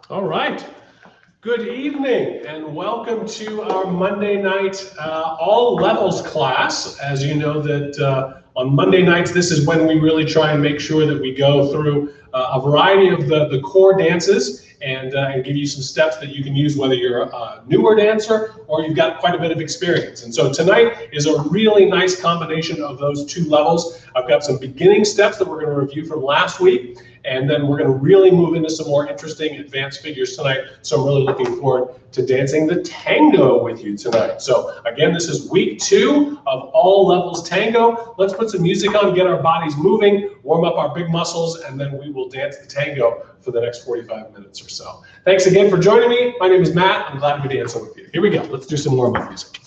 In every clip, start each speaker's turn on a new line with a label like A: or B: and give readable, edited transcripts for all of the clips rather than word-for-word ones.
A: All right. Good evening and welcome to our Monday night all levels class. As you know that on Monday nights, this is when we really try and make sure that we go through a variety of the core dances and give you some steps that you can use whether you're a newer dancer or you've got quite a bit of experience. And so tonight is a really nice combination of those two levels. I've got some beginning steps that we're going to review from last week, and then we're going to really move into some more interesting advanced figures tonight. So I'm really looking forward to dancing the tango with you tonight. So again, this is week 2 of all levels tango. Let's put some music on, get our bodies moving, warm up our big muscles, and then we will dance the tango for the next 45 minutes or so. Thanks again for joining me. My name is Matt. I'm glad to be dancing with you. Here we go. Let's do some warm-up music.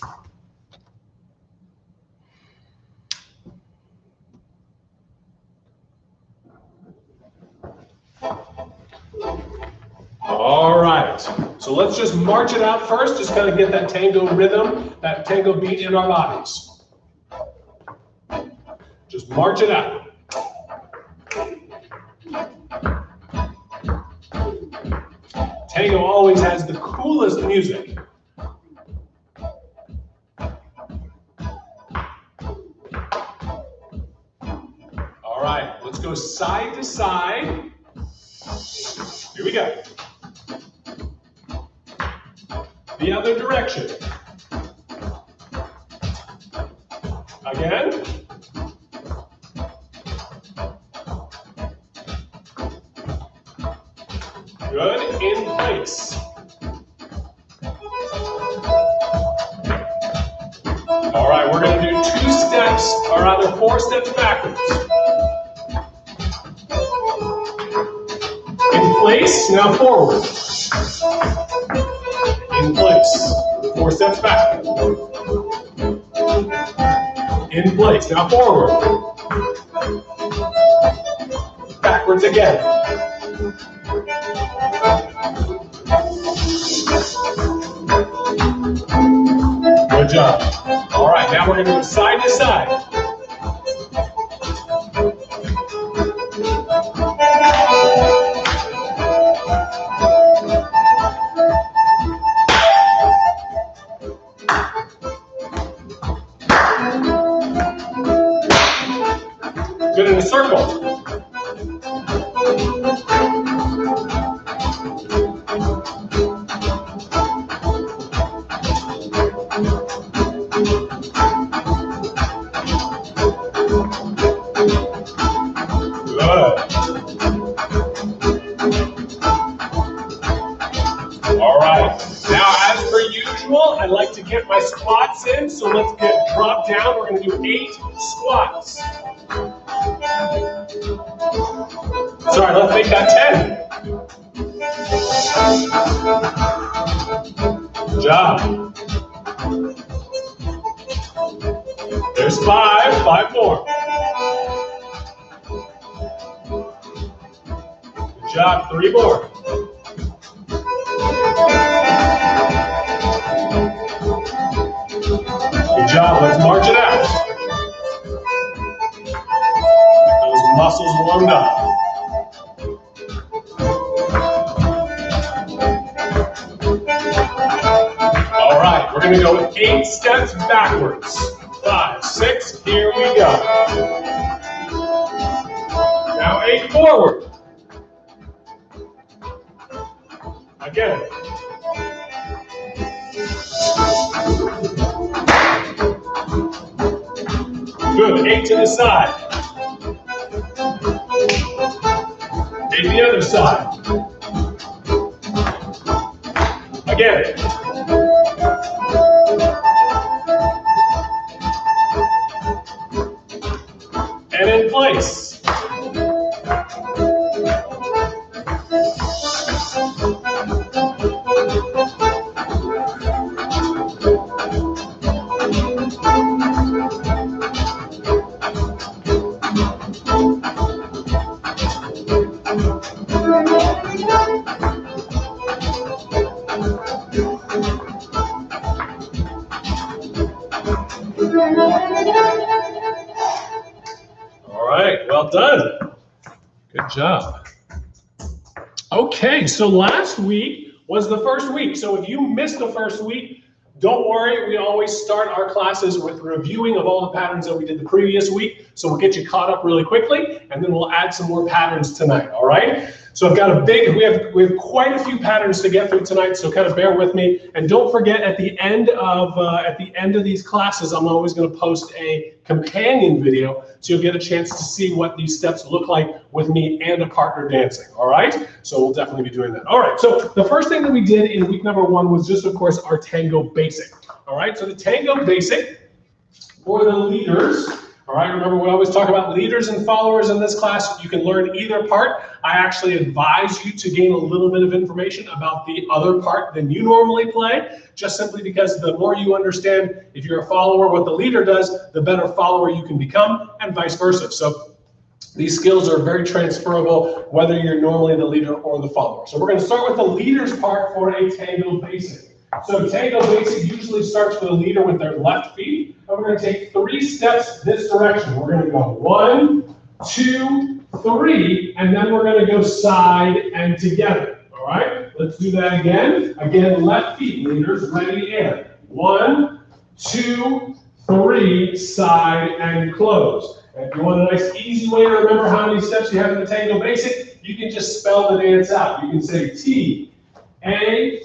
A: All right, so let's just march it out first, just kind of get that tango rhythm, that tango beat in our bodies. Just march it out. Tango always has the coolest music. All right, let's go side to side. Here we go. The other direction. Again. Good, in place. All right, we're going to do 2 steps, or rather 4 steps backwards. In place, now forward. In place, 4 steps back. In place, now forward. Backwards again. Good job. All right, now we're going to go side to side. Good, in a circle. I like to get my squats in, so let's get dropped down. We're going to do 8 squats. Sorry, let's make that 10. Good job. There's 5, 5 more. Good job, 3 more. Good job, let's march it out. Those muscles warmed up. All right, we're going to go with 8 steps backwards. 5, 6, here we go. Now 8 forward. Again. Good, 8 to the side. 8 to the other side. Again. And in place. All right, well done. Good job. Okay, so last week was the first week. So if you missed the first week, don't worry. We always start our classes with reviewing of all the patterns that we did the previous week. So we'll get you caught up really quickly, and then we'll add some more patterns tonight, all right? So I've got we have quite a few patterns to get through tonight, so kind of bear with me. And don't forget, at the end of these classes, I'm always going to post a companion video, so you'll get a chance to see what these steps look like with me and a partner dancing, all right? So we'll definitely be doing that. All right, so the first thing that we did in week number 1 was just, of course, our Tango Basic, all right? So the Tango Basic for the leaders. All right, remember we always talk about leaders and followers in this class. You can learn either part. I actually advise you to gain a little bit of information about the other part than you normally play, just simply because the more you understand, if you're a follower, what the leader does, the better follower you can become, and vice versa. So these skills are very transferable, whether you're normally the leader or the follower. So we're going to start with the leaders part for a Tango Basic. So Tango Basic usually starts for the leader with their left feet, and we're going to take 3 steps this direction. We're going to go 1, 2, 3, and then we're going to go side and together. All right, let's do that again. Again, left feet, leaders, ready, and 1, 2, 3, side and close. And if you want a nice easy way to remember how many steps you have in the Tango Basic, you can just spell the dance out. You can say T-A-N-G-O,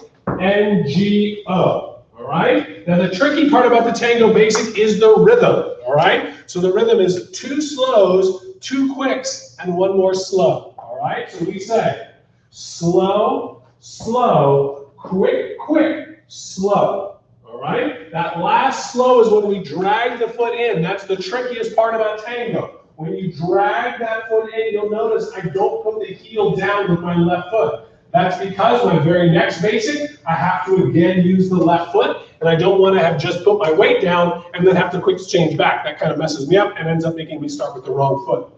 A: all right? Now the tricky part about the Tango Basic is the rhythm, all right? So the rhythm is 2 slows, 2 quicks, and 1 more slow, all right? So we say slow, slow, quick, quick, slow, all right? That last slow is when we drag the foot in. That's the trickiest part about Tango. When you drag that foot in, you'll notice I don't put the heel down with my left foot. That's because my very next basic, I have to again use the left foot, and I don't want to have just put my weight down and then have to quick change back. That kind of messes me up and ends up making me start with the wrong foot.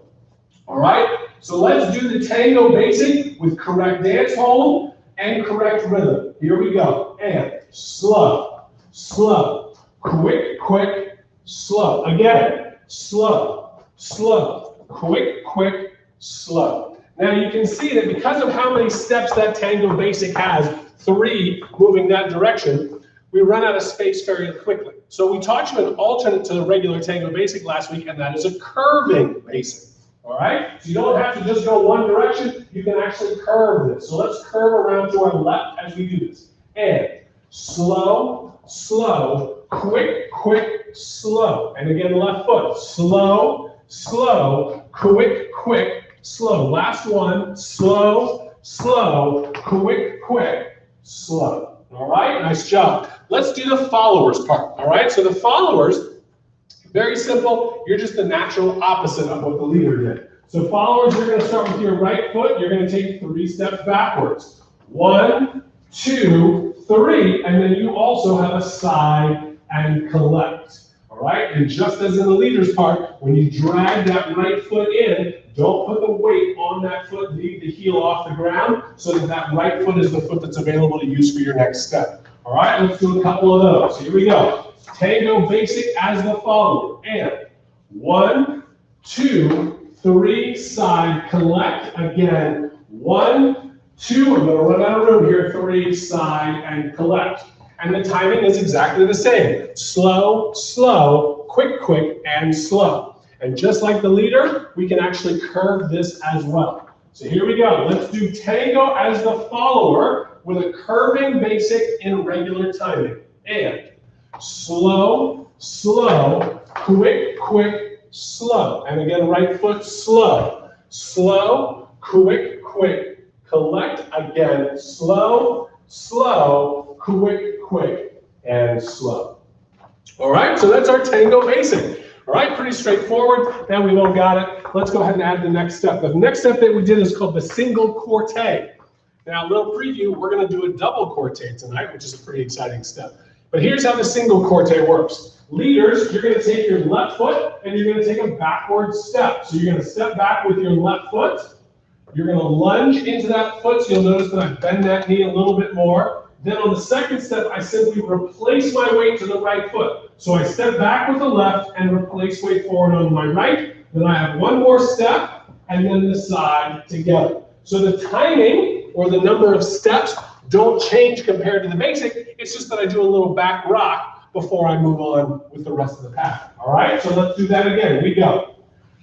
A: All right, so let's do the Tango Basic with correct dance hold and correct rhythm. Here we go. And slow, slow, quick, quick, slow. Again, slow, slow, quick, quick, slow. Now you can see that because of how many steps that Tango Basic has, 3 moving that direction, we run out of space very quickly. So we taught you an alternate to the regular Tango Basic last week, and that is a curving basic. All right? So you don't have to just go one direction, you can actually curve this. So let's curve around to our left as we do this. And slow, slow, quick, quick, slow. And again, left foot. Slow, slow, quick, quick, slow. Last one, slow, slow, quick, quick, slow. All right, nice job. Let's do the followers part. All right, so the followers, very simple. You're just the natural opposite of what the leader did. So followers, you're going to start with your right foot. You're going to take 3 steps backwards. 1, 2, 3, and then you also have a side and collect. All right, and just as in the leader's part, when you drag that right foot in, don't put the weight on that foot, leave the heel off the ground, so that that right foot is the foot that's available to use for your next step. All right, let's do a couple of those. Here we go. Tango Basic as the follower. And 1, 2, 3, side, collect. Again, 1, 2, I'm gonna run out of room here, 3, side, and collect. And the timing is exactly the same. Slow, slow, quick, quick, and slow. And just like the leader, we can actually curve this as well. So here we go. Let's do Tango as the follower with a curving basic in regular timing. And slow, slow, quick, quick, slow. And again, right foot, slow. Slow, quick, quick, collect. Again, slow, slow, quick, quick, and slow. All right, so that's our Tango Basic. All right, pretty straightforward. Now we've all got it. Let's go ahead and add the next step. The next step that we did is called the single corte. Now, a little preview, we're going to do a double corte tonight, which is a pretty exciting step. But here's how the single corte works. Leaders, you're going to take your left foot and you're going to take a backward step. So you're going to step back with your left foot. You're going to lunge into that foot. So you'll notice that I bend that knee a little bit more. Then on the second step, I simply replace my weight to the right foot. So I step back with the left and replace weight forward on my right. Then I have one more step and then the side together. So the timing or the number of steps don't change compared to the basic. It's just that I do a little back rock before I move on with the rest of the pattern. All right, so let's do that again. We go.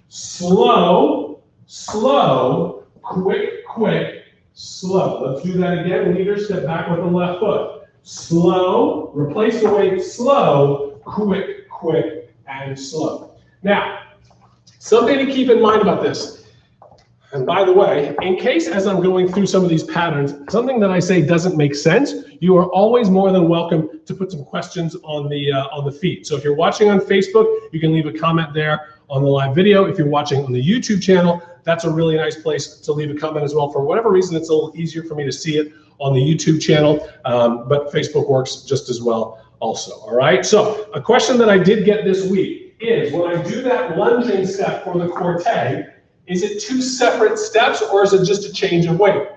A: Slow, slow, quick, quick, slow. Let's do that again. Leader, step back with the left foot. Slow, replace the weight, slow, quick, quick, and slow. Now, something to keep in mind about this. And by the way, in case as I'm going through some of these patterns, something that I say doesn't make sense, you are always more than welcome to put some questions on the feed. So if you're watching on Facebook, you can leave a comment there on the live video. If you're watching on the YouTube channel, that's a really nice place to leave a comment as well. For whatever reason, it's a little easier for me to see it on the YouTube channel, but Facebook works just as well also, all right? So a question that I did get this week is, when I do that lunging step for the corte, is it two separate steps or is it just a change of weight?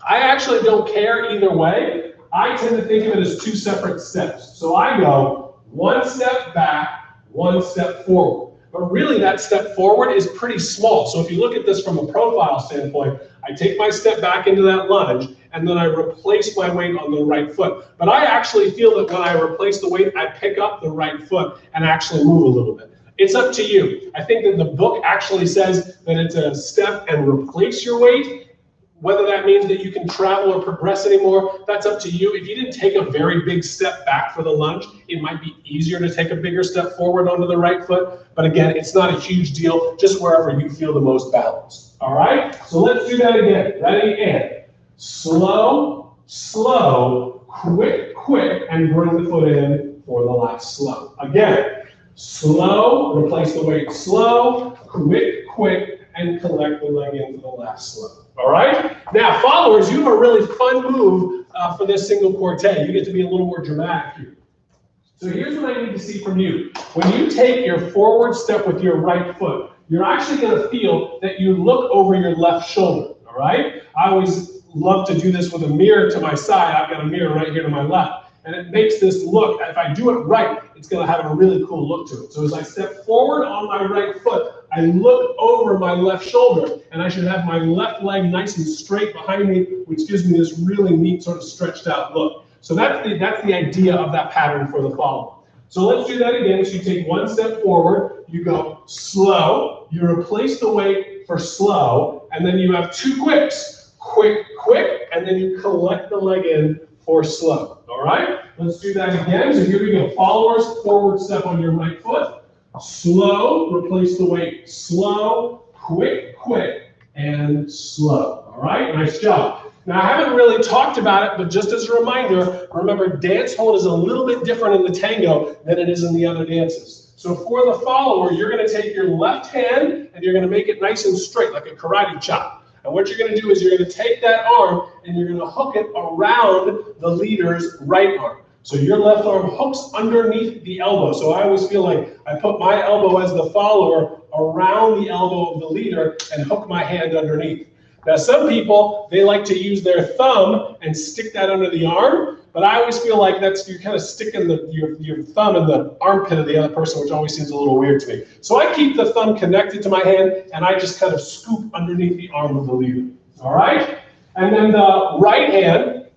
A: I actually don't care either way. I tend to think of it as two separate steps. So I go one step back, one step forward. But really that step forward is pretty small. So if you look at this from a profile standpoint, I take my step back into that lunge and then I replace my weight on the right foot. But I actually feel that when I replace the weight, I pick up the right foot and actually move a little bit. It's up to you. I think that the book actually says that it's a step and replace your weight. Whether that means that you can travel or progress anymore, that's up to you. If you didn't take a very big step back for the lunge, it might be easier to take a bigger step forward onto the right foot. But again, it's not a huge deal, just wherever you feel the most balanced. All right, so let's do that again. Ready, and slow, slow, quick, quick, and bring the foot in for the last slow. Again. Slow, replace the weight, slow, quick, quick, and collect the leg in for the last slow. All right? Now, followers, you have a really fun move for this single corte. You get to be a little more dramatic here. So here's what I need to see from you. When you take your forward step with your right foot, you're actually going to feel that you look over your left shoulder. All right? I always love to do this with a mirror to my side. I've got a mirror right here to my left. And it makes this look, if I do it right, it's going to have a really cool look to it. So as I step forward on my right foot, I look over my left shoulder, and I should have my left leg nice and straight behind me, which gives me this really neat sort of stretched out look. So that's the idea of that pattern for the follow-up. So let's do that again. So you take one step forward, you go slow, you replace the weight for slow, and then you have two quicks, quick, quick, and then you collect the leg in for slow. All right, let's do that again. So here we go. Followers, forward step on your right foot. Slow, replace the weight. Slow, quick, quick, and slow. All right, nice job. Now, I haven't really talked about it, but just as a reminder, remember, dance hold is a little bit different in the tango than it is in the other dances. So for the follower, you're going to take your left hand and you're going to make it nice and straight, like a karate chop. And what you're going to do is you're going to take that arm and you're going to hook it around the leader's right arm. So your left arm hooks underneath the elbow. So I always feel like I put my elbow as the follower around the elbow of the leader and hook my hand underneath. Now, some people, they like to use their thumb and stick that under the arm, but I always feel like you're kind of sticking your thumb in the armpit of the other person, which always seems a little weird to me. So I keep the thumb connected to my hand, and I just kind of scoop underneath the arm of the leader. All right? And then the right hand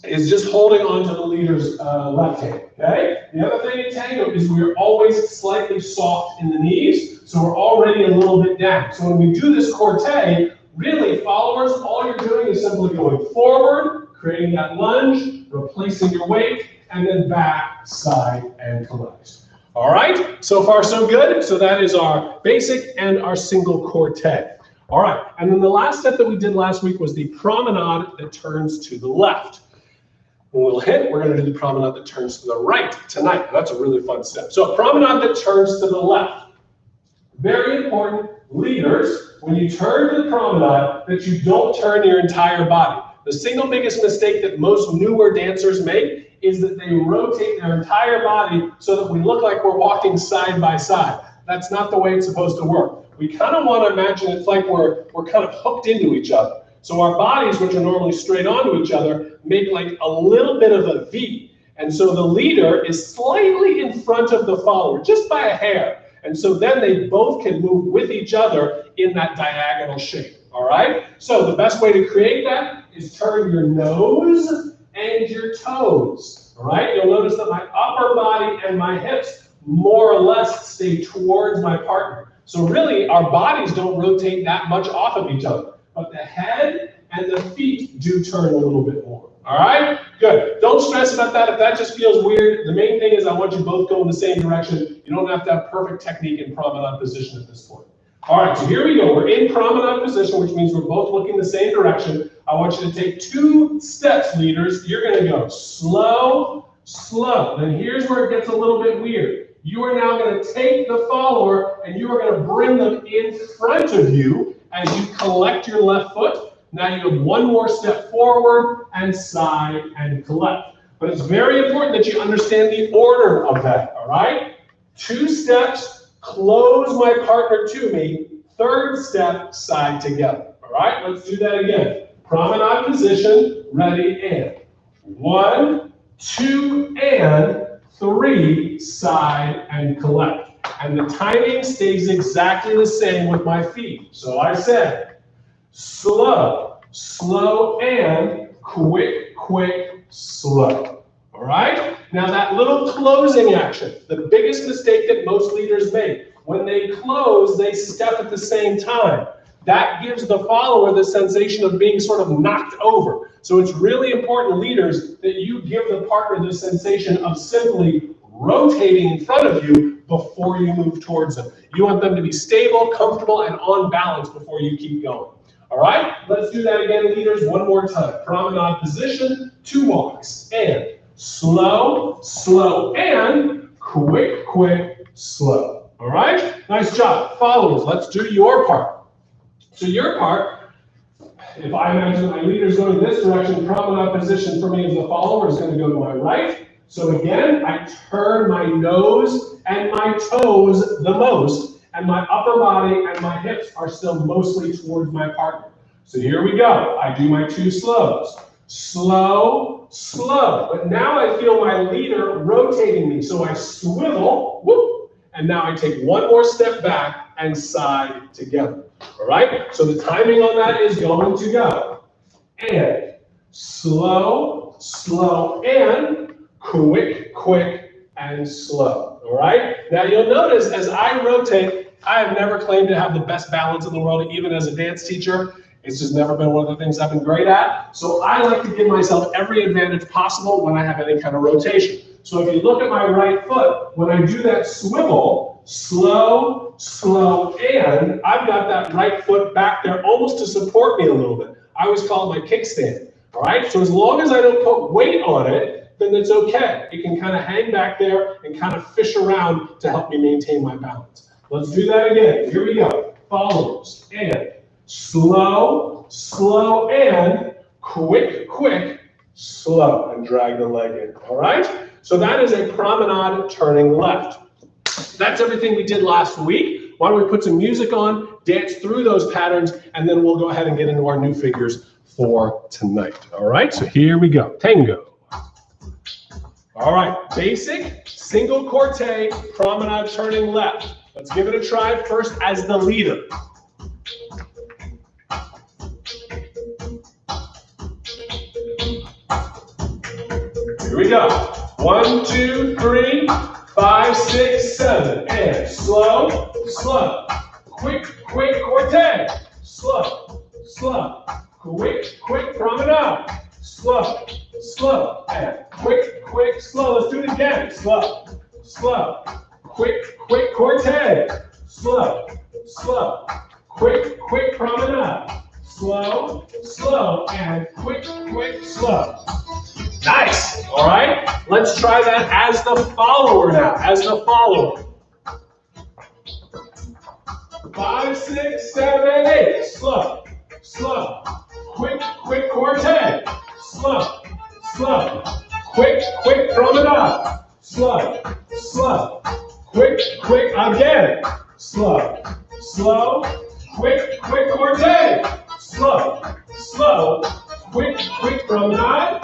A: is just holding on to the leader's left hand, okay? The other thing in tango is we're always slightly soft in the knees, so we're already a little bit down. So when we do this corte, really, followers, all you're doing is simply going forward, creating that lunge, replacing your weight, and then back, side, and collect. All right, so far so good. So that is our basic and our single corte. All right, and then the last step that we did last week was the promenade that turns to the left. When we'll hit, we're going to do the promenade that turns to the right tonight. That's a really fun step. So a promenade that turns to the left. Very important, leaders, when you turn to the promenade, that you don't turn your entire body. The single biggest mistake that most newer dancers make is that they rotate their entire body so that we look like we're walking side by side. That's not the way it's supposed to work. We kind of want to imagine it's like we're kind of hooked into each other. So our bodies, which are normally straight onto each other, make like a little bit of a V. And so the leader is slightly in front of the follower, just by a hair. And so then they both can move with each other in that diagonal shape. all right? So the best way to create that is turn your nose and your toes, all right? You'll notice that my upper body and my hips more or less stay towards my partner. So really, our bodies don't rotate that much off of each other, but the head and the feet do turn a little bit more. All right? Good. Don't stress about that. If that just feels weird, the main thing is I want you both going the same direction. You don't have to have perfect technique in promenade position at this point. All right, so here we go. We're in promenade position, which means we're both looking the same direction. I want you to take 2 steps, leaders. You're going to go slow, slow. Then here's where it gets a little bit weird. You are now going to take the follower and you are going to bring them in front of you as you collect your left foot. Now you have 1 more step forward and side and collect. But it's very important that you understand the order of that, all right? 2 steps, close my partner to me. 3rd step, side together. All right, let's do that again. Promenade position, ready, and 1, 2, and 3, side and collect. And the timing stays exactly the same with my feet. So I said, slow, slow, and quick, quick, slow. All right? Now that little closing action, the biggest mistake that most leaders make, when they close, they step at the same time. That gives the follower the sensation of being sort of knocked over. So it's really important, leaders, that you give the partner the sensation of simply rotating in front of you before you move towards them. You want them to be stable, comfortable, and on balance before you keep going. All right, let's do that again, leaders, 1 more time. Promenade position, 2 walks, and slow, slow, and quick, quick, slow. All right, nice job. Followers, let's do your part. So your part, if I imagine my leader's going this direction, promenade position for me as the follower is going to go to my right. So again, I turn my nose and my toes the most, and my upper body and my hips are still mostly towards my partner. So here we go. I do my 2 slows. Slow, slow. But now I feel my leader rotating me. So I swivel, whoop, and now I take 1 more step back and side together. All right? So the timing on that is going to go. And slow, slow, and quick, quick, and slow. All right? Now you'll notice as I rotate, I have never claimed to have the best balance in the world, even as a dance teacher. It's just never been one of the things I've been great at. So I like to give myself every advantage possible when I have any kind of rotation. So if you look at my right foot, when I do that swivel, slow, slow, and I've got that right foot back there almost to support me a little bit. I always call it my kickstand. All right? So as long as I don't put weight on it, then it's okay. It can kind of hang back there and kind of fish around to help me maintain my balance. Let's do that again. Here we go. Followers, and slow, slow, and quick, quick, slow, and drag the leg in. All right? So that is a promenade turning left. That's everything we did last week. Why don't we put some music on, dance through those patterns, and then we'll go ahead and get into our new figures for tonight. All right? So here we go. Tango. All right, basic, single corte, promenade turning left. Let's give it a try first as the leader. Here we go. 1, 2, 3, 5, 6, 7, and slow, slow, quick, quick corte, slow, slow, quick, quick promenade, slow, slow, and quick, quick, slow. Let's do it again. Slow, slow, quick, quick corte, slow, slow, quick, quick promenade, slow, slow, and quick, quick, slow. Nice. All right. Let's try that as the follower now. As the follower. 5, 6, 7, 8. Slow, slow, quick, quick corte, slow, slow, quick, quick promenade, slow, slow, quick, quick again, slow, slow, quick, quick corte, slow, slow, quick, quick promenade,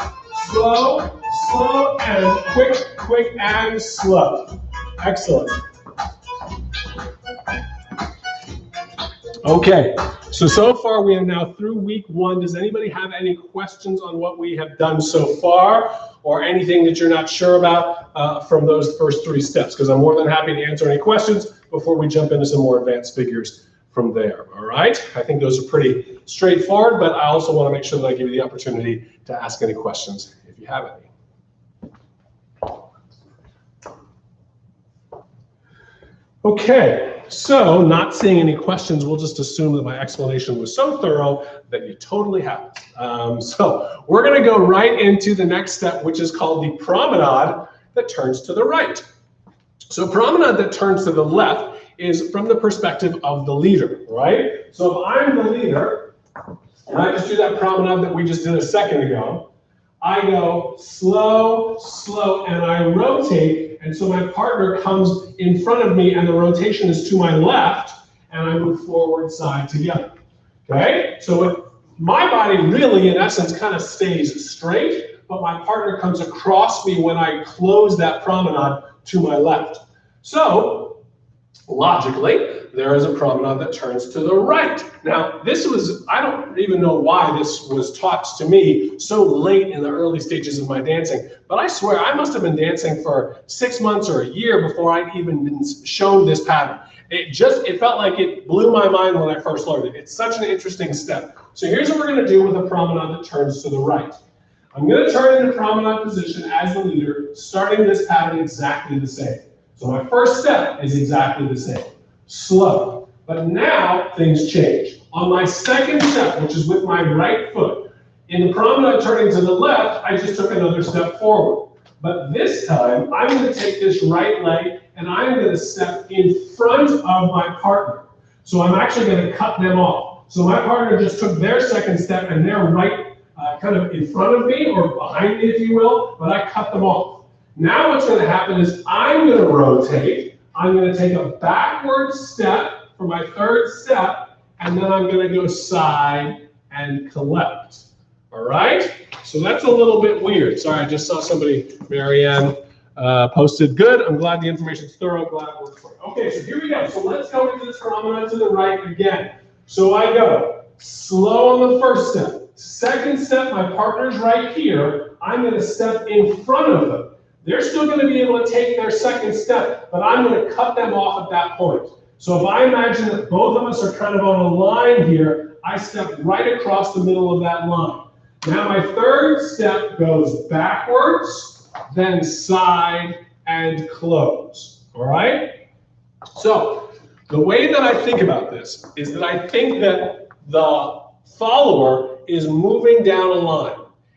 A: slow, slow, and quick, quick, and slow. Excellent. Okay, So far we are now through week 1. Does anybody have any questions on what we have done so far, or anything that you're not sure about from those first 3 steps? Because I'm more than happy to answer any questions before we jump into some more advanced figures from there, all right? I think those are pretty straightforward, but I also want to make sure that I give you the opportunity to ask any questions if you have any. Okay, so not seeing any questions, we'll just assume that my explanation was so thorough that you totally have it. So we're going to go right into the next step, which is called the promenade that turns to the right. So promenade that turns to the left is from the perspective of the leader, right? So if I'm the leader, and I just do that promenade that we just did a second ago, I go slow, slow, and I rotate, and so my partner comes in front of me, and the rotation is to my left, and I move forward, side, together, okay? So my body really, in essence, kind of stays straight, but my partner comes across me when I close that promenade to my left. So, logically, there is a promenade that turns to the right. Now, this was, I don't even know why this was taught to me so late in the early stages of my dancing, but I swear I must have been dancing for 6 months or a year before I'd even been shown this pattern. It felt like it blew my mind when I first learned it. It's such an interesting step. So here's what we're gonna do with a promenade that turns to the right. I'm gonna turn into promenade position as the leader, starting this pattern exactly the same. So my first step is exactly the same. Slow. But now things change. On my second step, which is with my right foot, in the promenade turning to the left, I just took another step forward. But this time, I'm going to take this right leg and I'm going to step in front of my partner. So I'm actually going to cut them off. So my partner just took their second step and they're right kind of in front of me or behind me, if you will, but I cut them off. Now what's going to happen is I'm going to rotate. I'm going to take a backward step for my third step, and then I'm going to go side and collect. All right? So that's a little bit weird. Sorry, I just saw somebody, Marianne, posted. Good. I'm glad the information's thorough. Glad it worked for you. Okay, so here we go. So let's go into this promenade to the right again. So I go slow on the first step. Second step, my partner's right here. I'm going to step in front of them. They're still going to be able to take their second step, but I'm going to cut them off at that point. So if I imagine that both of us are kind of on a line here, I step right across the middle of that line. Now my third step goes backwards, then side and close. All right? So the way that I think about this is that I think that the follower is moving down a line.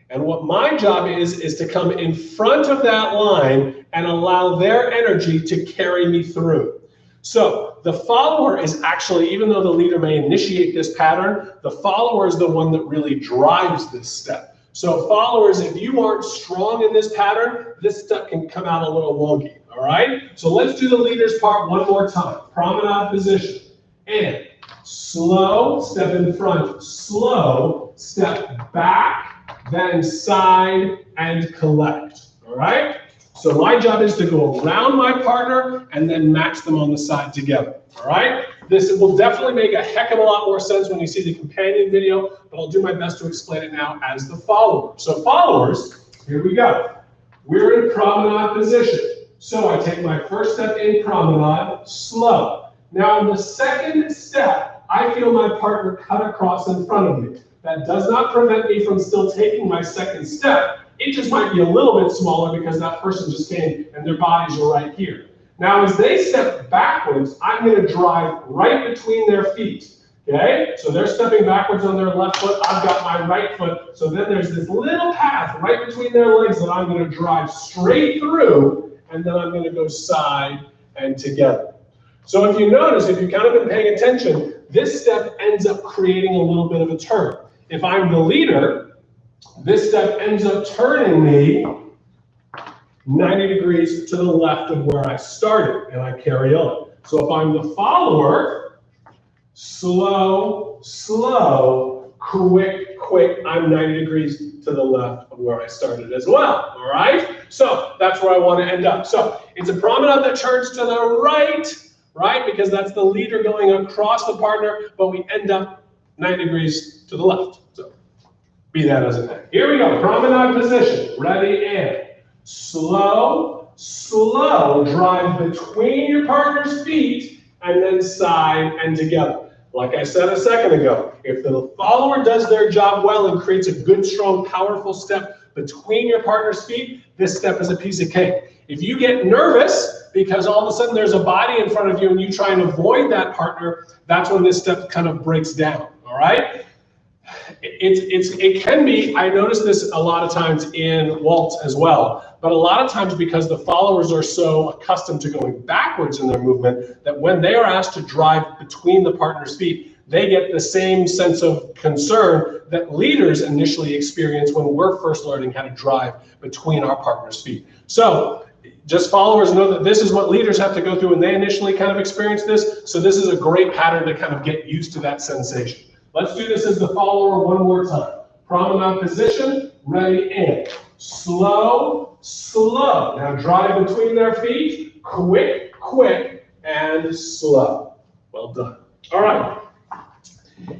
A: And what my job is to come in front of that line and allow their energy to carry me through. So the follower is actually, even though the leader may initiate this pattern, the follower is the one that really drives this step. So followers, if you aren't strong in this pattern, this step can come out a little wonky, all right? So let's do the leader's part one more time. Promenade position. And slow, step in front, slow, step back, then side and collect, all right? So my job is to go around my partner and then match them on the side together, all right? This will definitely make a heck of a lot more sense when you see the companion video, but I'll do my best to explain it now as the follower. So followers, here we go. We're in promenade position. So I take my first step in promenade, slow. Now in the second step, I feel my partner cut across in front of me. That does not prevent me from still taking my second step. It just might be a little bit smaller because that person just came and their bodies are right here. Now, as they step backwards, I'm going to drive right between their feet. Okay? So they're stepping backwards on their left foot. I've got my right foot. So then there's this little path right between their legs that I'm going to drive straight through, and then I'm going to go side and together. So if you notice, if you've kind of been paying attention, this step ends up creating a little bit of a turn. If I'm the leader, this step ends up turning me 90 degrees to the left of where I started, and I carry on. So if I'm the follower, slow, slow, quick, quick, I'm 90 degrees to the left of where I started as well, all right? So that's where I want to end up. So it's a promenade that turns to the right, right? Because that's the leader going across the partner, but we end up 90 degrees to the left. So be that as it may. Here we go, promenade position. Ready, and slow, slow. Drive between your partner's feet and then side and together. Like I said a second ago, if the follower does their job well and creates a good, strong, powerful step between your partner's feet, this step is a piece of cake. If you get nervous because all of a sudden there's a body in front of you and you try and avoid that partner, that's when this step kind of breaks down, all right? It can be, I notice this a lot of times in waltz as well, but a lot of times because the followers are so accustomed to going backwards in their movement that when they are asked to drive between the partner's feet, they get the same sense of concern that leaders initially experience when we're first learning how to drive between our partner's feet. So just followers know that this is what leaders have to go through when they initially kind of experience this. So this is a great pattern to kind of get used to that sensation. Let's do this as the follower one more time. Promenade position, ready, and slow, slow. Now drive between their feet, quick, quick, and slow. Well done. All right.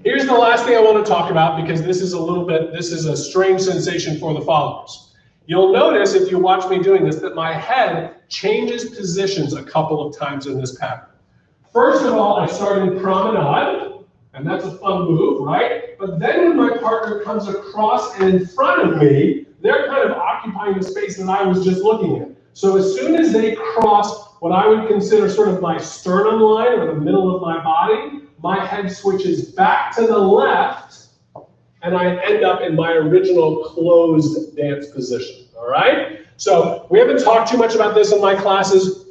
A: Here's the last thing I want to talk about because this is a strange sensation for the followers. You'll notice if you watch me doing this that my head changes positions a couple of times in this pattern. First of all, I start in promenade. And that's a fun move, right? But then when my partner comes across and in front of me, they're kind of occupying the space that I was just looking at. So as soon as they cross what I would consider sort of my sternum line or the middle of my body, my head switches back to the left and I end up in my original closed dance position, all right? So we haven't talked too much about this in my classes.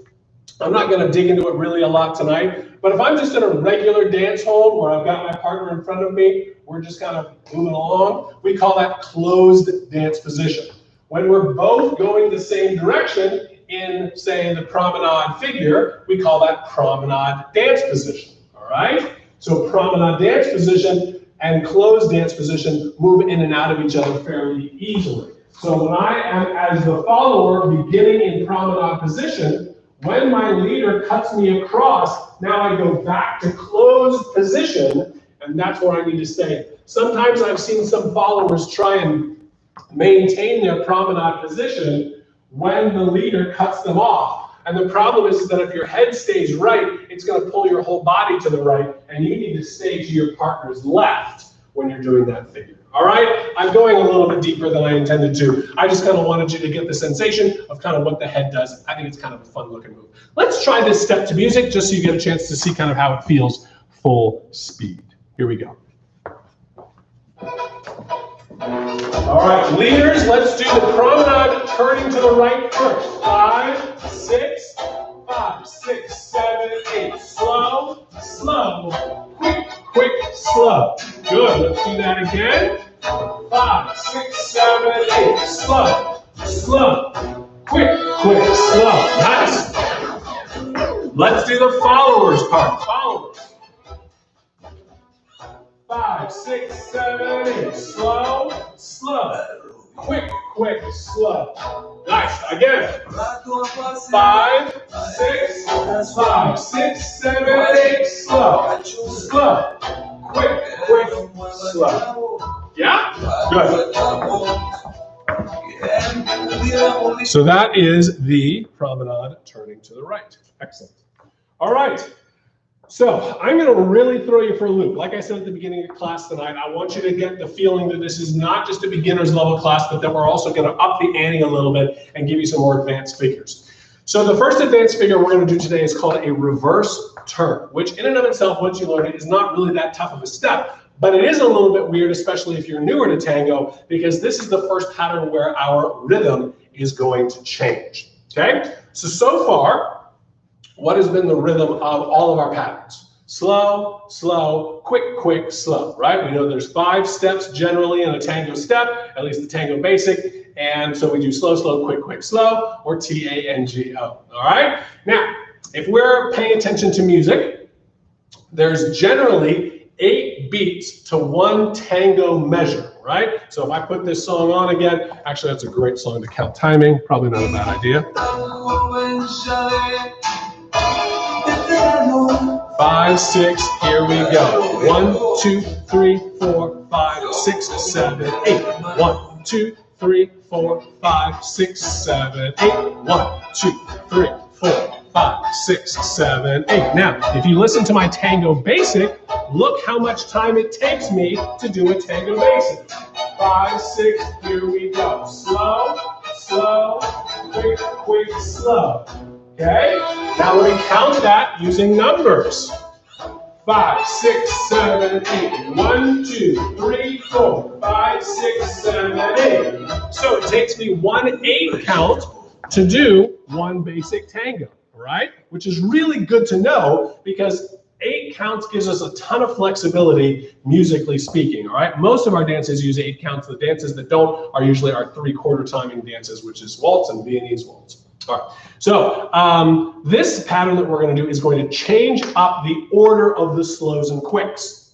A: I'm not gonna dig into it really a lot tonight. But if I'm just in a regular dance hold where I've got my partner in front of me, we're just kind of moving along, we call that closed dance position. When we're both going the same direction in, say, the promenade figure, we call that promenade dance position, all right? So promenade dance position and closed dance position move in and out of each other fairly easily. So when I am, as the follower, beginning in promenade position, when my leader cuts me across, now I go back to closed position, and that's where I need to stay. Sometimes I've seen some followers try and maintain their promenade position when the leader cuts them off. And the problem is that if your head stays right, it's going to pull your whole body to the right, and you need to stay to your partner's left when you're doing that figure. All right, I'm going a little bit deeper than I intended to. I just kind of wanted you to get the sensation of kind of what the head does. I think it's kind of a fun looking move. Let's try this step to music just so you get a chance to see kind of how it feels full speed. Here we go. All right, leaders, let's do the promenade turning to the right first. 5, 6, 5, 6, 7, 8. Slow, slow, quick, quick, slow. Good, let's do that again. 5, 6, 7, 8. Slow, slow, quick, quick, slow. Nice. Let's do the followers part. Followers. 5, 6, 7, 8. Slow, slow, quick, quick, slow. Nice. Again. 5, 6, 5, 6, 7, 8. Slow, slow, quick, quick, slow. Yeah? Good. So that is the promenade turning to the right. Excellent. All right. So I'm going to really throw you for a loop. Like I said at the beginning of class tonight, I want you to get the feeling that this is not just a beginner's level class, but that we're also going to up the ante a little bit and give you some more advanced figures. So the first advanced figure we're going to do today is called a reverse turn, which in and of itself, once you learn it, is not really that tough of a step. But it is a little bit weird, especially if you're newer to tango, because this is the first pattern where our rhythm is going to change. Okay? So far, what has been the rhythm of all of our patterns? Slow, slow, quick, quick, slow, right? We know there's 5 steps generally in a tango step, at least the tango basic. And so we do slow, slow, quick, quick, slow, or Tango, all right? Now, if we're paying attention to music, there's generally 8 beats to 1 tango measure, right? So if I put this song on again, actually that's a great song to count timing, probably not a bad idea. 5, 5, 6, here we go. 1, 2, 3, 4, 5, 6, 7, 8. 1, 2, 3, 4, 5, 6, 7, 8. 1, 2, 3, 4, 5, 6, 7, 8. Now, if you listen to my Tango Basic, look how much time it takes me to do a Tango Basic. 5, 6, here we go. Slow, slow, quick, quick, slow. Okay? Now let me count that using numbers. 5, 6, 7, 8. 1, 2, 3, 4, 5, 6, 7, 8. So it takes me 1 8 count to do one basic tango, right? Which is really good to know because 8 counts gives us a ton of flexibility, musically speaking, all right? Most of our dances use 8 counts. The dances that don't are usually our 3/4 timing dances, which is waltz and Viennese waltz. All right, so this pattern that we're going to do is going to change up the order of the slows and quicks.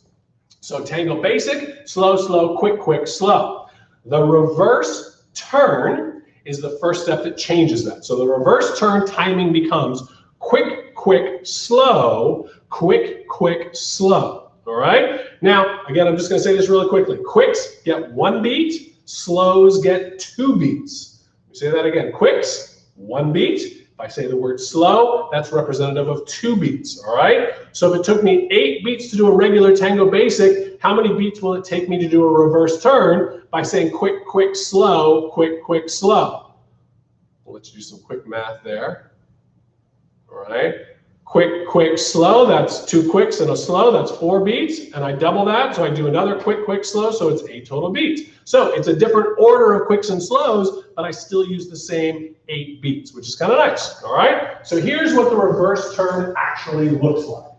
A: So Tango Basic, slow, slow, quick, quick, slow. The reverse turn is the first step that changes that. So the reverse turn timing becomes quick, quick, slow, quick, quick, slow. All right? Now, again, I'm just going to say this really quickly. Quicks get 1 beat, slows get 2 beats. Let me say that again. Quicks, 1 beat. If I say the word slow, that's representative of 2 beats, all right? So if it took me 8 beats to do a regular Tango Basic, how many beats will it take me to do a reverse turn by saying quick, quick, slow, quick, quick, slow? Well, let's do some quick math there, all right? Quick, quick, slow, that's 2 quicks and a slow, that's 4 beats, and I double that, so I do another quick, quick, slow, so it's 8 total beats. So it's a different order of quicks and slows, but I still use the same 8 beats, which is kind of nice, all right? So here's what the reverse turn actually looks like.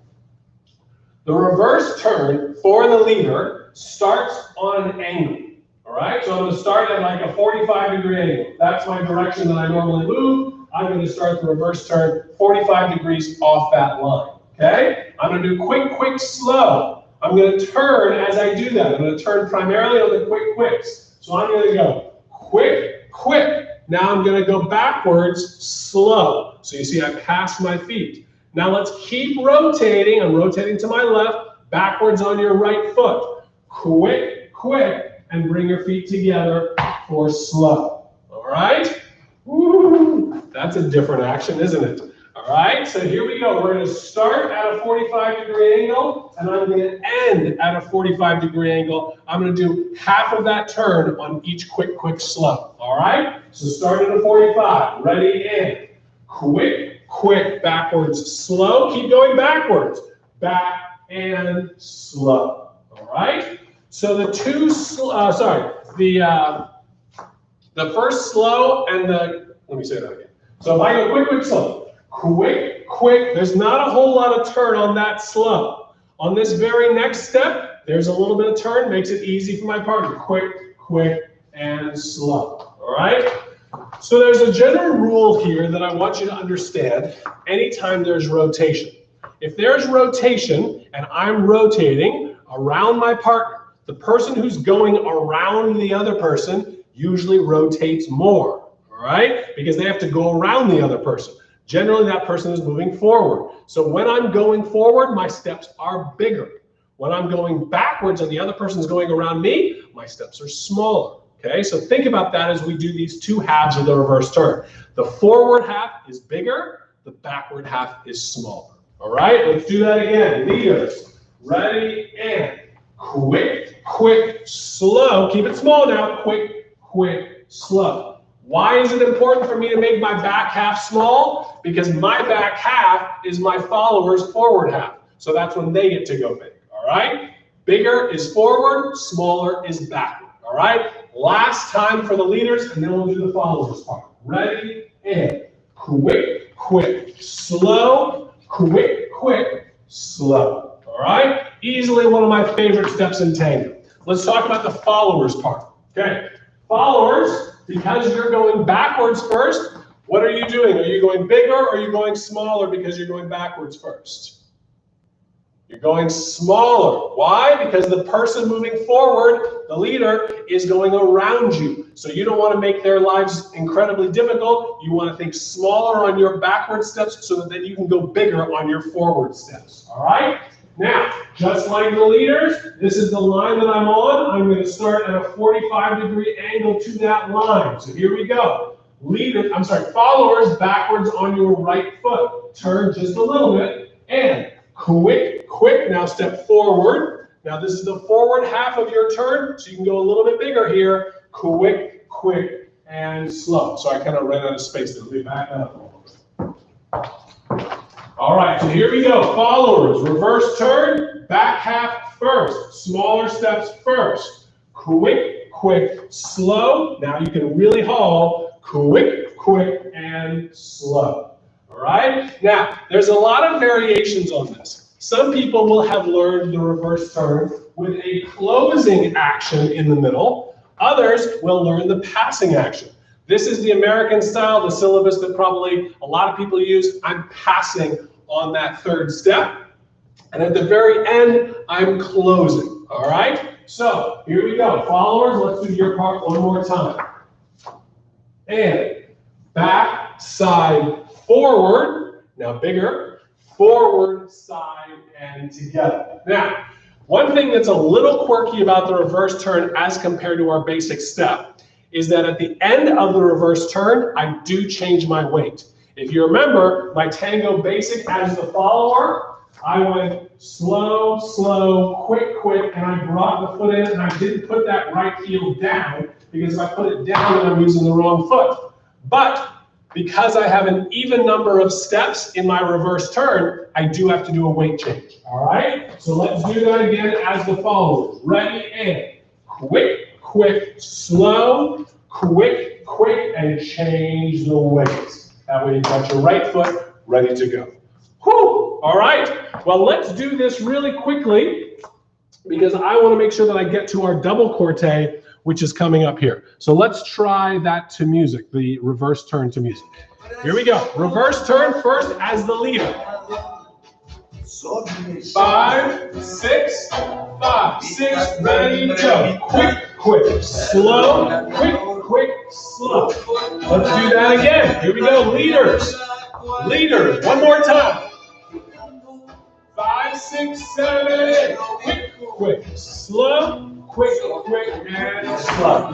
A: The reverse turn for the leader starts on an angle, all right? So I'm going to start at like a 45-degree angle. That's my direction that I normally move. I'm going to start the reverse turn 45 degrees off that line, okay? I'm going to do quick, quick, slow. I'm going to turn as I do that. I'm going to turn primarily on the quick quicks. So I'm going to go quick, quick. Now I'm going to go backwards, slow. So you see I pass my feet. Now let's keep rotating. I'm rotating to my left, backwards on your right foot. Quick, quick, and bring your feet together for slow, all right? Woo, that's a different action, isn't it? All right, so here we go. We're going to start at a 45-degree angle, and I'm going to end at a 45-degree angle. I'm going to do half of that turn on each quick, quick, slow. All right, so start at a 45. Ready, and quick, quick, backwards, slow. Keep going backwards. Back and slow. All right, so the the first slow and let me say that again. So if I go quick, quick, slow, quick, quick, there's not a whole lot of turn on that slow. On this very next step, there's a little bit of turn, makes it easy for my partner. Quick, quick, and slow, all right? So there's a general rule here that I want you to understand anytime there's rotation. If there's rotation and I'm rotating around my partner, the person who's going around the other person usually rotates more, all right? Because they have to go around the other person. Generally, that person is moving forward. So when I'm going forward, my steps are bigger. When I'm going backwards and the other person's going around me, my steps are smaller, okay? So think about that as we do these 2 halves of the reverse turn. The forward half is bigger, the backward half is smaller, all right? Let's do that again. Leaders, ready, and quick, quick, slow. Keep it small now. Quick, quick, slow. Why is it important for me to make my back half small? Because my back half is my follower's forward half. So that's when they get to go big, all right? Bigger is forward, smaller is backward, all right? Last time for the leaders, and then we'll do the followers part. Ready, and quick, quick, slow, quick, quick, slow, all right? Easily one of my favorite steps in tango. Let's talk about the followers part, okay? Followers, because you're going backwards first, what are you doing? Are you going bigger or are you going smaller because you're going backwards first? You're going smaller. Why? Because the person moving forward, the leader, is going around you. So you don't want to make their lives incredibly difficult. You want to think smaller on your backward steps so that then you can go bigger on your forward steps. All right? Now, just like the leaders, this is the line that I'm on. I'm going to start at a 45-degree angle to that line. So here we go. Followers backwards on your right foot. Turn just a little bit and quick, now step forward. Now this is the forward half of your turn, so you can go a little bit bigger here. Quick, and slow. So I kind of ran out of space there. Let me back that up. All right, so here we go. Followers, reverse turn, back half first. Smaller steps first. Quick, slow. Now you can really haul. Quick, and slow. All right? Now, there's a lot of variations on this. Some people will have learned the reverse turn with a closing action in the middle. Others will learn the passing action. This is the American style, the syllabus that probably a lot of people use. I'm passing on that third step. And at the very end, I'm closing. All right? So, here we go. Followers, let's do your part one more time. And back, side, forward, now bigger, forward, side, and together. Now, one thing that's a little quirky about the reverse turn as compared to our basic step is that at the end of the reverse turn, I do change my weight. If you remember, my Tango basic as the follower, I went slow, quick, and I brought the foot in, and I didn't put that right heel down, because if I put it down, then I'm using the wrong foot. But because I have an even number of steps in my reverse turn, I do have to do a weight change. All right? So let's do that again as the followers. Ready, and quick, slow, quick, and change the weight. That way you've got your right foot ready to go. Whew! All right. Well, let's do this really quickly because I want to make sure that I get to our double corte, which is coming up here. So let's try that to music, the reverse turn to music. Here we go. Reverse turn first as the leader. 5, 6, 5, 6, ready, go. Quick, slow, quick, slow. Let's do that again. Here we go. Leaders, one more time. 5, 6, 7, 8. Quick, slow, quick, and slow.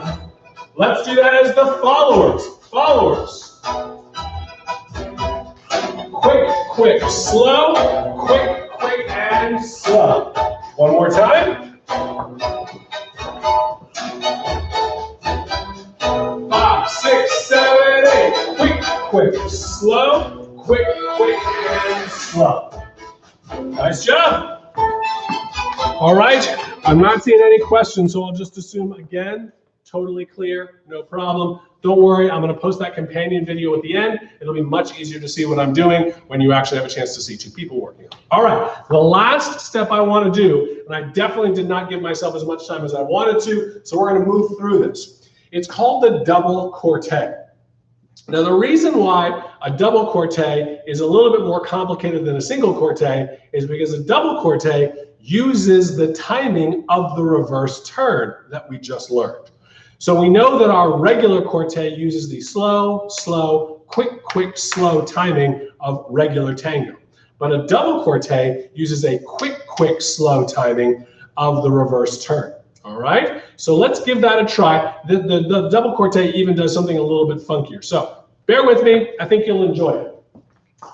A: Let's do that as the followers. Quick, slow, quick, and slow. One more time. 5, 6, 7, 8. Quick, slow, quick, and slow. Nice job. All right, I'm not seeing any questions, so I'll just assume again, totally clear, no problem. Don't worry, I'm going to post that companion video at the end. It'll be much easier to see what I'm doing when you actually have a chance to see two people working on it. All right, the last step I want to do, and I definitely did not give myself as much time as I wanted to, so we're going to move through this. It's called the double corte. Now, the reason why a double corte is a little bit more complicated than a single corte is because a double corte uses the timing of the reverse turn that we just learned. So we know that our regular corte uses the slow, quick, slow timing of regular tango. But a double corte uses a quick, slow timing of the reverse turn. All right, so let's give that a try. The double corte even does something a little bit funkier. So bear with me, I think you'll enjoy it.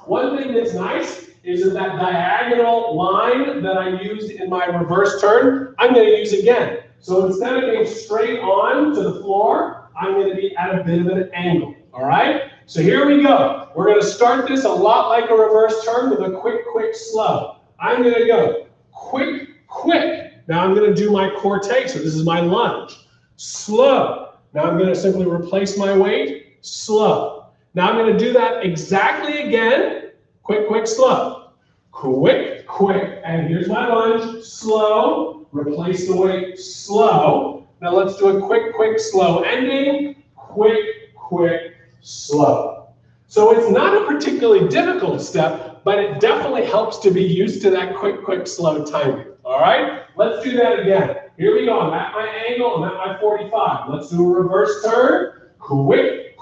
A: One thing that's nice is that diagonal line that I used in my reverse turn, I'm going to use again. So instead of being straight on to the floor, I'm going to be at a bit of an angle. All right, so here we go. We're going to start this a lot like a reverse turn with a quick, slow. I'm going to go quick. Now I'm going to do my corte, so this is my lunge. Slow. Now I'm going to simply replace my weight. Slow. Now I'm going to do that exactly again. Quick, slow. Quick, and here's my lunge. Slow. Replace the weight. Slow. Now let's do a quick, slow ending. Quick, slow. So it's not a particularly difficult step, but it definitely helps to be used to that quick, slow timing. All right, let's do that again. Here we go. I'm at my angle, I'm at my 45. Let's do a reverse turn. Quick.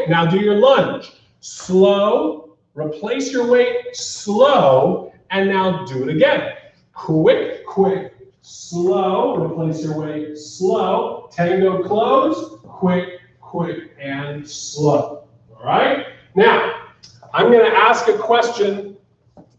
A: Now do your lunge. Slow, replace your weight, slow, and now do it again. Quick, slow, replace your weight, slow. Tango close, quick, and slow. All right? Now, I'm going to ask a question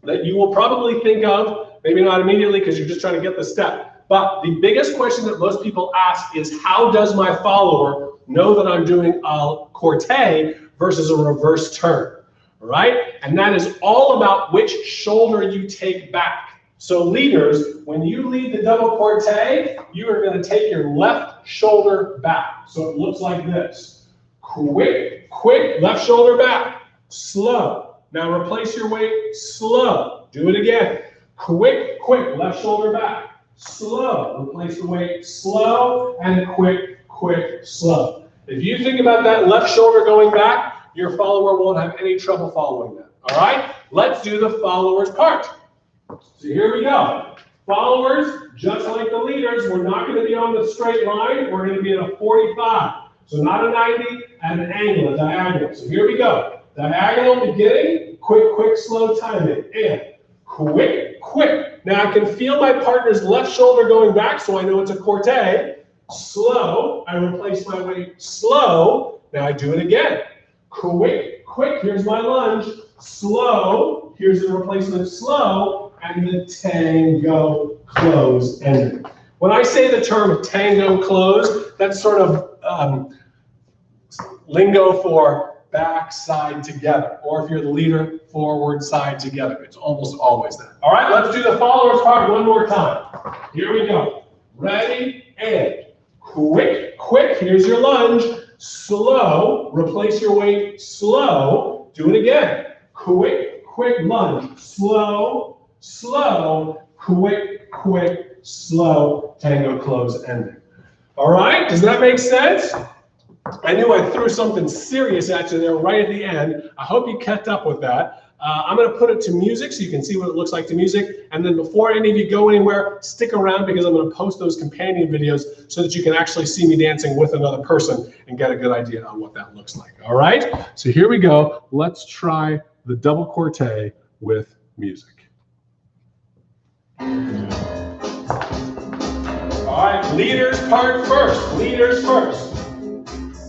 A: that you will probably think of, maybe not immediately because you're just trying to get the step. But the biggest question that most people ask is, how does my follower know that I'm doing a corte versus a reverse turn? All right? And that is all about which shoulder you take back. So leaders, when you lead the double corte, you are going to take your left shoulder back. So it looks like this. Quick, left shoulder back. Slow. Now replace your weight, slow. Do it again. Quick, left shoulder back. Slow. Replace the weight, slow, and quick, slow. If you think about that left shoulder going back, your follower won't have any trouble following that. All right? Let's do the followers part. So here we go. Followers, just like the leaders, we're not going to be on the straight line. We're going to be at a 45. So not a 90, at an angle, a diagonal. So here we go. Diagonal beginning, quick, slow timing. And quick. Now I can feel my partner's left shoulder going back, so I know it's a corte. Slow, I replace my weight, slow. Now I do it again. Quick, here's my lunge. Slow, here's the replacement, slow, and the tango close ending. When I say the term tango close, that's sort of lingo for back, side together. Or if you're the leader, forward, side together. It's almost always that. All right, let's do the followers part one more time. Here we go. Ready, and quick, here's your lunge. Slow, replace your weight, slow. Do it again. Quick lunge. Slow, quick, slow. Tango close ending. All right, does that make sense? I knew I threw something serious at you there right at the end. I hope you kept up with that. I'm going to put it to music so you can see what it looks like to music. And then before any of you go anywhere, stick around because I'm going to post those companion videos so that you can actually see me dancing with another person and get a good idea on what that looks like. All right? So here we go. Let's try the double corte with music. All right, leaders part first. Leaders first.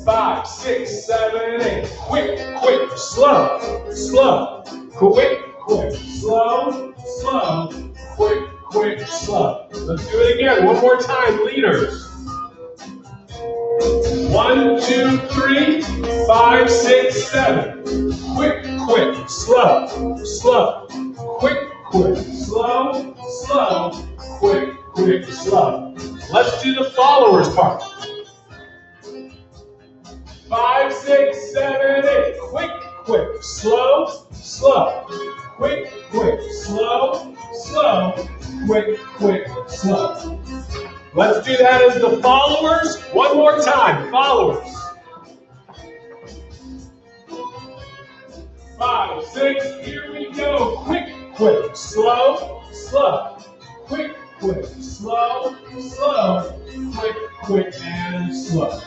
A: 5, 6, 7, 8. Quick, slow, quick, slow, quick, slow. Let's do it again. One more time, leaders. 1, 2, 3, 5, 6, 7. Quick, slow, quick, slow, quick, slow. Let's do the followers part. 5, 6, 7, 8. Quick, slow, quick, slow, quick, slow. Let's do that as the followers. One more time, followers. 5, 6, here we go. Quick, slow, quick, slow, quick, and slow.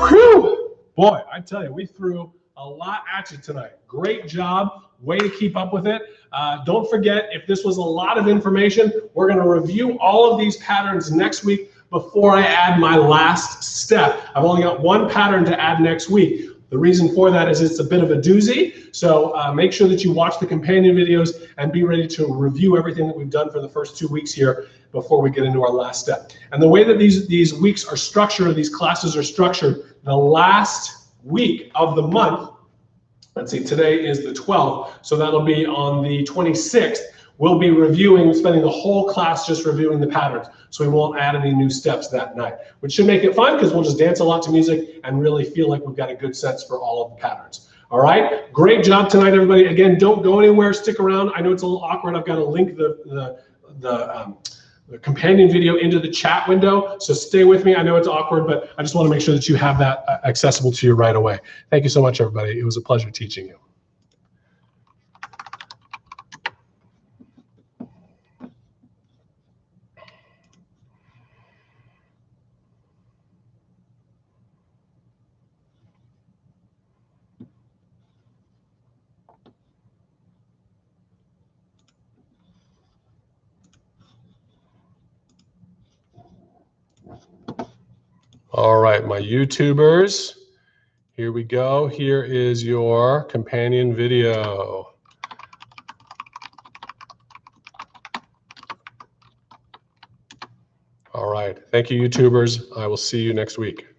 A: Whew. Boy, I tell you, we threw a lot at you tonight. Great job. Way to keep up with it. Don't forget, if this was a lot of information, we're going to review all of these patterns next week before I add my last step. I've only got one pattern to add next week. The reason for that is it's a bit of a doozy, so make sure that you watch the companion videos and be ready to review everything that we've done for the first 2 weeks here before we get into our last step. And the way that these weeks are structured, or these classes are structured, the last week of the month, let's see, today is the 12th, so that'll be on the 26th, we'll be spending the whole class just reviewing the patterns, so we won't add any new steps that night, which should make it fun because we'll just dance a lot to music and really feel like we've got a good sense for all of the patterns. All right, great job tonight, everybody. Again, don't go anywhere, stick around. I know it's a little awkward. I've got to link the companion video into the chat window. So stay with me. I know it's awkward, but I just want to make sure that you have that accessible to you right away. Thank you so much, everybody. It was a pleasure teaching you. All right, my YouTubers, here we go. Here is your companion video. All right, thank you, YouTubers. I will see you next week.